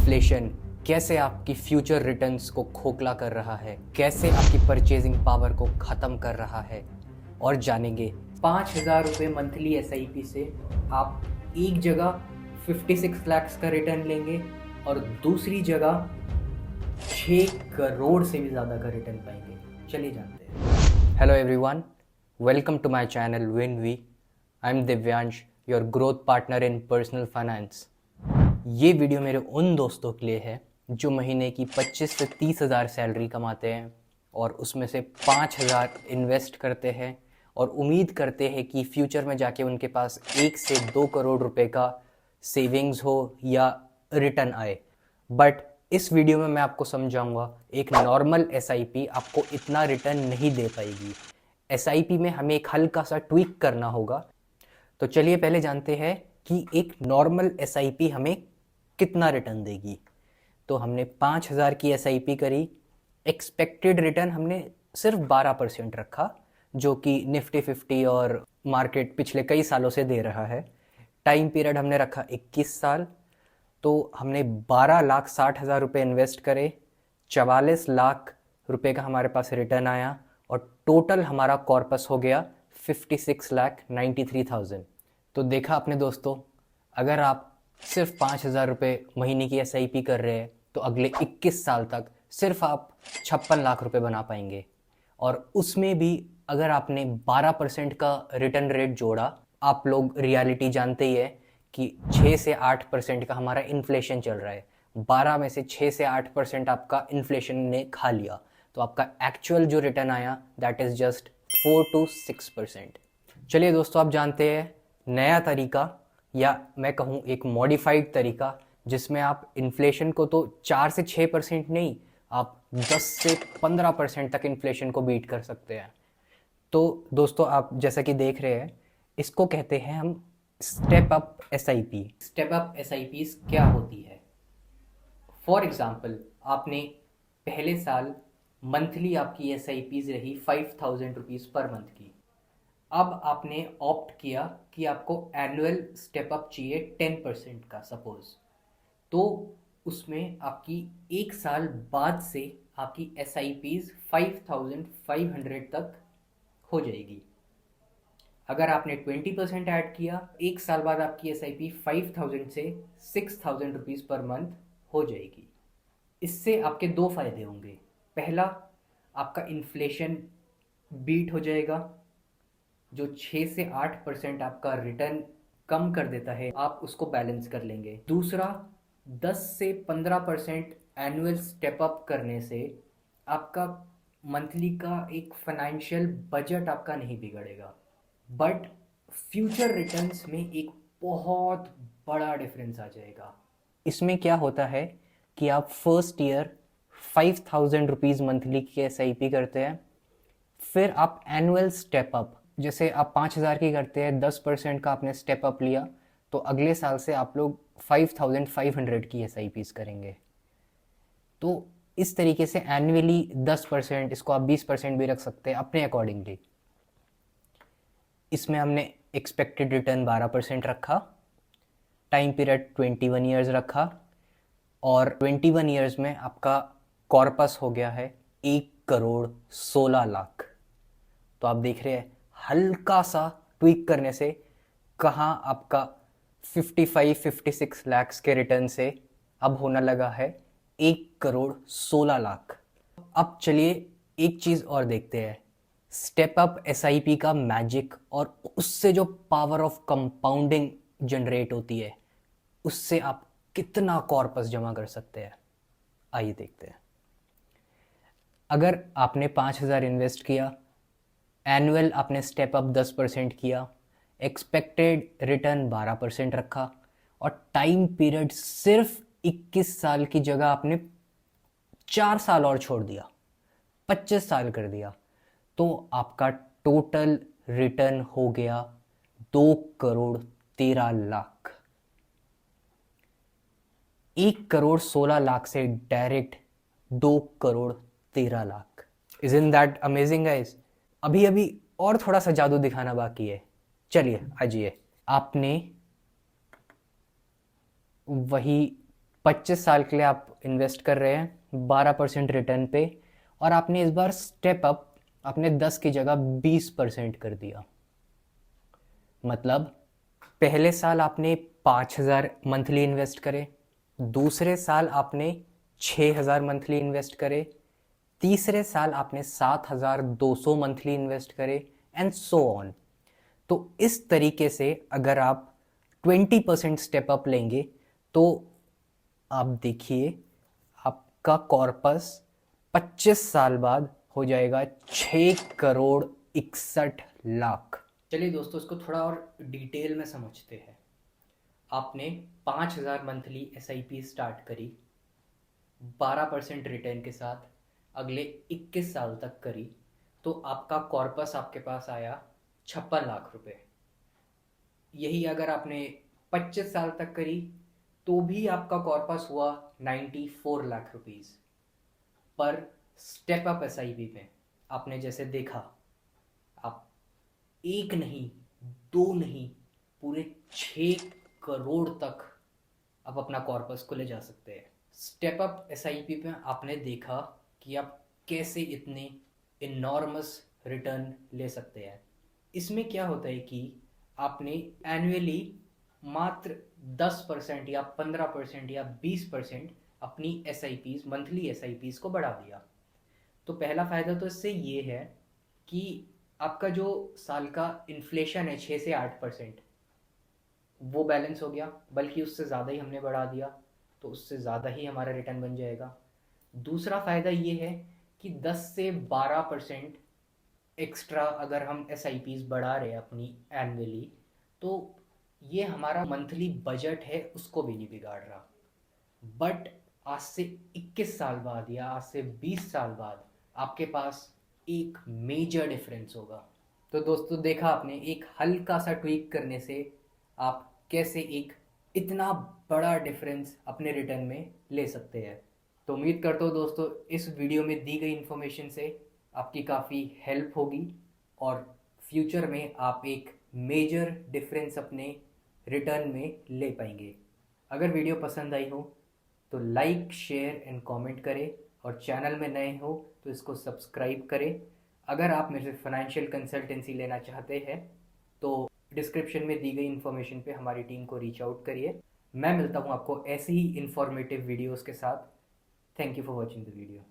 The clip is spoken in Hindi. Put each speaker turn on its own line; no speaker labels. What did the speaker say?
इन्फ्लेशन कैसे आपकी फ्यूचर रिटर्न्स को खोखला कर रहा है, कैसे आपकी परचेजिंग पावर को ख़त्म कर रहा है, और जानेंगे 5,000 रुपये मंथली SIP से आप एक जगह 56 लाख का रिटर्न लेंगे और दूसरी जगह 6 करोड़ से भी ज़्यादा का रिटर्न पाएंगे। चलिए जानते हैं। Hello everyone, welcome to my channel Win. I am Divyansh, your growth partner in personal finance. ये वीडियो मेरे उन दोस्तों के लिए है जो महीने की 25 से 30 हज़ार सैलरी कमाते हैं और उसमें से 5,000 इन्वेस्ट करते हैं और उम्मीद करते हैं कि फ्यूचर में जाके उनके पास 1 से 2 करोड़ रुपए का सेविंग्स हो या रिटर्न आए। बट इस वीडियो में मैं आपको समझाऊंगा एक नॉर्मल SIP आपको इतना रिटर्न नहीं दे पाएगी। SIP में हमें एक हल्का सा ट्विक करना होगा। तो चलिए पहले जानते हैं कि एक नॉर्मल SIP हमें कितना रिटर्न देगी। तो हमने 5,000 की SIP करी, एक्सपेक्टेड रिटर्न हमने सिर्फ 12% रखा, जो कि निफ्टी 50 और मार्केट पिछले कई सालों से दे रहा है। टाइम पीरियड हमने रखा 21 साल। तो हमने 12,60,000 रुपये इन्वेस्ट करे, 44 लाख रुपए का हमारे पास रिटर्न आया और टोटल हमारा कॉर्पस हो गया 56,93,000। तो देखा आपने दोस्तों, अगर आप सिर्फ 5,000 रुपये महीने की SIP कर रहे हैं तो अगले 21 साल तक सिर्फ आप 56 लाख रुपए बना पाएंगे। और उसमें भी अगर आपने 12% का रिटर्न रेट जोड़ा, आप लोग रियलिटी जानते ही है कि 6 से 8% का हमारा इन्फ्लेशन चल रहा है। 12 में से 6 से 8% आपका इन्फ्लेशन ने खा लिया, तो आपका एक्चुअल जो रिटर्न आया दैट इज़ जस्ट 4 to 6%। चलिए दोस्तों, आप जानते हैं नया तरीका, या मैं कहूँ एक मॉडिफाइड तरीका, जिसमें आप इन्फ्लेशन को तो 4 से 6% नहीं, आप 10 से 15% तक इन्फ्लेशन को बीट कर सकते हैं। तो दोस्तों, आप जैसा कि देख रहे हैं, इसको कहते हैं हम step up SIP। Step up SIPs क्या होती है? फॉर एग्जाम्पल, आपने पहले साल मंथली आपकी SIPs रही 5,000 रुपीज़ पर मंथ की। अब आपने ऑप्ट किया कि आपको एनुअल स्टेप अप चाहिए 10% का सपोज, तो उसमें आपकी एक साल बाद से आपकी SIPs 5,500 तक हो जाएगी। अगर आपने 20% ऐड किया, एक साल बाद आपकी SIP 5,000 से 6,000 रुपीज़ पर मंथ हो जाएगी। इससे आपके दो फायदे होंगे। पहला, आपका इन्फ्लेशन बीट हो जाएगा, जो 6 से 8% आपका रिटर्न कम कर देता है, आप उसको बैलेंस कर लेंगे। दूसरा, 10 से 15% एनुअल स्टेप अप करने से आपका मंथली का एक फाइनेंशियल बजट आपका नहीं बिगड़ेगा, बट फ्यूचर रिटर्न्स में एक बहुत बड़ा डिफरेंस आ जाएगा। इसमें क्या होता है कि आप फर्स्ट ईयर 5,000 रुपीज़ मंथली की SIP करते हैं, फिर आप एनुअल स्टेप अप, जैसे आप 5,000 की करते हैं, 10% का आपने स्टेप अप लिया, तो अगले साल से आप लोग 5,500 की SIPs करेंगे। तो इस तरीके से एनुअली 10%, इसको आप 20% भी रख सकते हैं अपने अकॉर्डिंगली। इसमें हमने एक्सपेक्टेड रिटर्न 12% रखा, टाइम पीरियड 21 ईयर्स रखा, और 21 ईयर्स में आपका कॉर्पस हो गया है 1,16,00,000। तो आप देख रहे हैं, हल्का सा ट्विक करने से कहाँ आपका 55-56 लाख के रिटर्न से अब होने लगा है 1,16,00,000। अब चलिए एक चीज़ और देखते हैं, स्टेप अप SIP का मैजिक और उससे जो पावर ऑफ कंपाउंडिंग जनरेट होती है, उससे आप कितना कॉर्पस जमा कर सकते हैं। आइए देखते हैं। अगर आपने 5,000 इन्वेस्ट किया, एनुअल आपने स्टेप अप 10% किया, एक्सपेक्टेड रिटर्न 12% रखा, और टाइम पीरियड सिर्फ 21 साल की जगह आपने 4 साल और छोड़ दिया, 25 साल कर दिया, तो आपका टोटल रिटर्न हो गया 2,13,00,000। 1,16,00,000 से direct 2,13,00,000। Isn't that amazing guys? अभी अभी और थोड़ा सा जादू दिखाना बाकी है। चलिए आजिए, आपने वही 25 साल के लिए आप इन्वेस्ट कर रहे हैं 12% रिटर्न पे, और आपने इस बार स्टेप अप, आपने 10 की जगह 20% कर दिया। मतलब पहले साल आपने 5,000 मंथली इन्वेस्ट करे, दूसरे साल आपने 6,000 मंथली इन्वेस्ट करे, तीसरे साल आपने 7,200 मंथली इन्वेस्ट करे, एंड सो ऑन। तो इस तरीके से अगर आप 20% स्टेप अप लेंगे तो आप देखिए आपका कॉर्पस 25 साल बाद हो जाएगा 6,61,00,000। चलिए दोस्तों, इसको थोड़ा और डिटेल में समझते हैं। आपने 5,000 मंथली SIP स्टार्ट करी, 12% रिटर्न के साथ अगले 21 साल तक करी, तो आपका कॉर्पस आपके पास आया 56 लाख रुपए। यही अगर आपने 25 साल तक करी तो भी आपका कॉर्पस हुआ 94 लाख रुपीस। पर स्टेप अप SIP में आपने जैसे देखा, आप एक नहीं, दो नहीं, पूरे 6 करोड़ तक आप अपना कॉर्पस को ले जा सकते हैं। स्टेप अप SIP पे आपने देखा कि आप कैसे इतने इनॉर्मस रिटर्न ले सकते हैं। इसमें क्या होता है कि आपने एनुअली मात्र 10% या 15% या 20% अपनी SIPs, मंथली SIPs को बढ़ा दिया। तो पहला फ़ायदा तो इससे ये है कि आपका जो साल का इन्फ्लेशन है 6 से 8%, वो बैलेंस हो गया, बल्कि उससे ज़्यादा ही हमने बढ़ा दिया, तो उससे ज़्यादा ही हमारा रिटर्न बन जाएगा। दूसरा फ़ायदा ये है कि 10 से 12% एक्स्ट्रा अगर हम SIPs बढ़ा रहे हैं अपनी एनुअली, तो ये हमारा मंथली बजट है उसको भी नहीं बिगाड़ रहा। बट आज से 21 साल बाद या आज से 20 साल बाद आपके पास एक मेजर डिफरेंस होगा। तो दोस्तों, देखा आपने, एक हल्का सा ट्वीक करने से आप कैसे एक इतना बड़ा डिफरेंस अपने रिटर्न में ले सकते हैं। तो उम्मीद करता हूँ दोस्तों, इस वीडियो में दी गई इन्फॉर्मेशन से आपकी काफ़ी हेल्प होगी और फ्यूचर में आप एक मेजर डिफरेंस अपने रिटर्न में ले पाएंगे। अगर वीडियो पसंद आई हो तो लाइक, शेयर एंड कमेंट करें, और चैनल में नए हो तो इसको सब्सक्राइब करें। अगर आप मेरे से फाइनेंशियल कंसल्टेंसी लेना चाहते हैं तो डिस्क्रिप्शन में दी गई इन्फॉर्मेशन पे हमारी टीम को रीच आउट करिए। मैं मिलता हूँ आपको ऐसे ही इंफॉर्मेटिव वीडियोस के साथ। Thank you for watching the video.